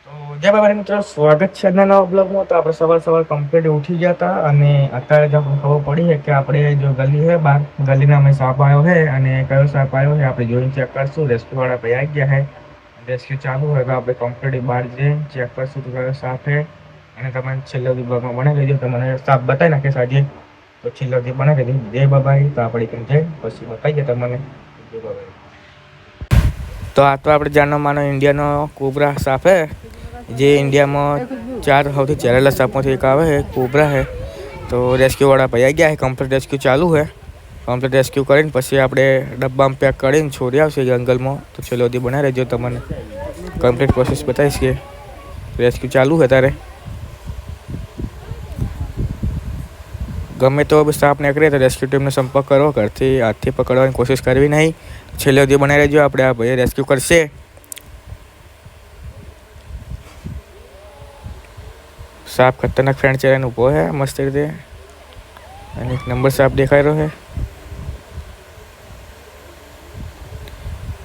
જય બાબા મિત્રો, સ્વાગત છે આજના નવા બ્લોગમાં। તો આપણે સવાર કમ્પ્લીટ ઉઠી ગયા હતા અને અત્યારે જ આપણને ખબર પડી છે કે આપણે જો ગલી છે બહાર ગલીના અમે સાપ આવ્યો છે અને કયો સાપ આવ્યો છે આપણે જોઈને ચેક કરશું। રેસ્ક્યુ વાળા ભાઈ આવી ગયા છે, રેસ્ક્યુ ચાલુ હોય તો આપણે કમ્પ્લીટ બહાર જઈને ચેક કરશું તો કયો સાપ છે અને તમે છેલ્લે સુધી બ્લોગમાં બને રહેજો। તમને સાપ બતાવી નાખીશ આજે, તો છેલ્લે સુધી બને રહેજો। જય બાબાઈ। તો આપણે કેમ જઈ પછી બતાવીએ તમને। જય બાબાઈ। તો આ તો આપણે જાનો માનો ઇન્ડિયાનો કોબરા સાપ है, જે इंडिया में 4 સૌથી ઝેરેલા સાપમાંથી એક આવે है, कोबरा है। तो रेस्क्यू वाला भाई आ गया है, कम्प्लीट रेस्क्यू चालू है। कम्प्लीट रेस्क्यू કરીને પછી આપણે ડબ્બામાં પેક કરીને છોડી આવશે જંગલમાં। તો છેલ્લે સુધી બના રહેજો, તમને કમ્પ્લીટ પ્રોસેસ બતાવીશ કે રેસ્ક્યુ ચાલુ है તારે। ગમે તો સાપ નીકળે તો રેસ્ક્યુ ટીમને સંપર્ક કરો, ઘરથી હાથથી પકડવાની કોશિશ કરવી નહીં। છેલ્લે સુધી બનાવી રહેજો, આપણે આ ભાઈ રેસ્ક્યુ કરશે। साप खतरनाक फ्रेंड चेहरा ऊभो है मस्त रीते, અને એક નંબર સાપ દેખાઈ રહ્યો છે।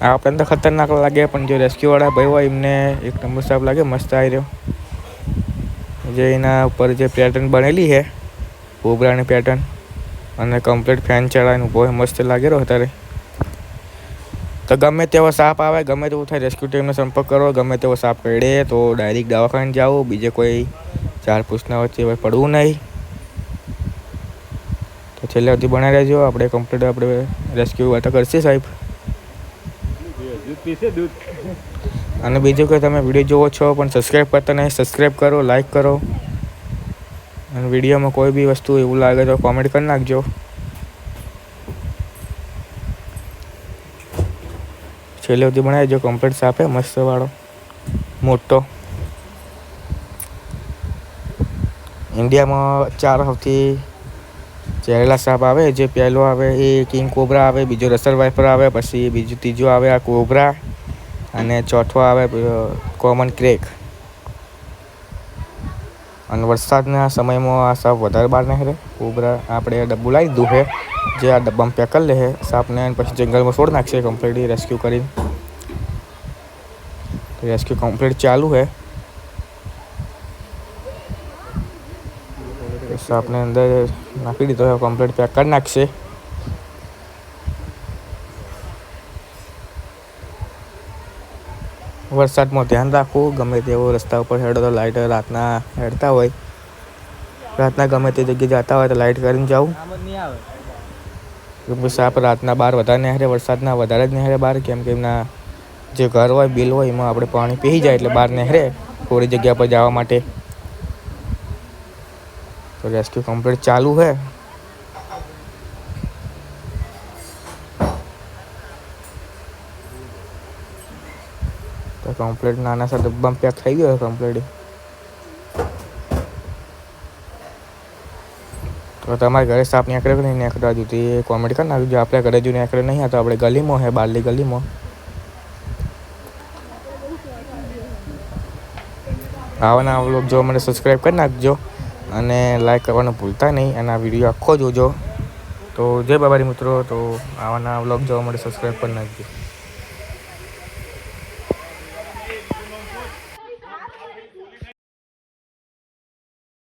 આપણને તો ખતરનાક લાગે પણ જો રેસ્ક્યુ વાળા ભાઈ હોય એમને એક નંબર સાપ લાગે, મસ્ત આવી રહ્યો। જે એના ઉપર જે પેટર્ન બનેલી છે કોબરાની પેટર્ન અને કમ્પ્લીટ ફેન ચડાવીને ઊભો છે, મસ્ત લાગી રહ્યો અત્યારે। તો ગમે તેવો સાપ આવે, ગમે તેવું થાય, રેસ્ક્યુ ટીમનો સંપર્ક કરો। ગમે તેવો સાપ કરડે તો ડાયરેક્ટ દવાખાને જાઓ, બીજે કોઈ ચાર પૂછના વચ્ચે પડવું નહીં। તો છેલ્લે સુધી બનાવી રહેજો, આપણે કમ્પ્લીટ આપણે રેસ્ક્યુ વાતો કરશે સાહેબ। અને બીજું કે તમે વિડીયો જોવો છો પણ સબસ્ક્રાઈબ કરતા નહીં, સબસ્ક્રાઈબ કરો, લાઈક કરો અને વિડીયોમાં કોઈ બી વસ્તુ એવું લાગે તો કોમેન્ટ કરી નાખજો। છેલ્લે સુધી બનાવી દેજો, કમ્પ્લીટ સાપ है મસ્ત વાળો મોટો। ઇન્ડિયામાં 4 સૌથી ઝેરેલા સાપ આવે, જે પહેલો આવે એ કિંગ કોબરા આવે, બીજો રસલ વાઇપર આવે, પછી બીજું ત્રીજો આવે આ કોબરા અને ચોથો આવે કોમન ક્રેક। અને વરસાદના સમયમાં આ સાપ વધારે બહાર નીકળે। કોબરા આપણે ડબ્બું લાવી દીધું છે, જે આ ડબ્બામાં પેક કરી લે છે સાપને અને પછી જંગલમાં છોડી નાખશે કમ્પ્લીટ રેસ્ક્યુ કરીને। રેસ્ક્યુ કમ્પ્લીટ ચાલુ है। સાપને અંદર નાખી દીધો છે, કમ્પ્લીટ પેક કરી નાખશે। વરસાદમાં ધ્યાન રાખવું, ગમે તેવો રસ્તા ઉપર હેડો તો લાઇટ રાતના હેડતા હોય, રાતના ગમે તે જગ્યાએ જતા હોય તો લાઇટ કરીને જાવું। સાપ રાતના બહાર વધારે નીકળે, વરસાદના વધારે જ નીકળે બહાર, કેમ કે એમના જે ઘર હોય બિલ હોય એમાં આપણે પાણી પી જાય એટલે બહાર નીકળે થોડી જગ્યા પર જવા માટે। तो रेस्क्यू कंप्लीट चालू है। तो कंप्लीट नाना सा डब्बा में पैक થઈ ગયો है कंप्लीट। तो તમારા ઘરે સાપ નીકળે કે નહીં નીકળતા હજુ તે કોમેન્ટ કરી નાખજો। આપણે ઘરે જો નીકળે નહીં તો આપણે ગલીમાં છે, બારલી ગલીમાં। આવાના વ્લોગ જો મને સબસ્ક્રાઈબ કરી નાખજો અને લાઈક કરવાનું ભૂલતા નહીં, અને આ વિડીયો આખો જોજો। તો જય બાબારી મિત્રો, તો આવાના વ્લોગ જોવા માટે સબસ્ક્રાઈબ કરી નાખજો।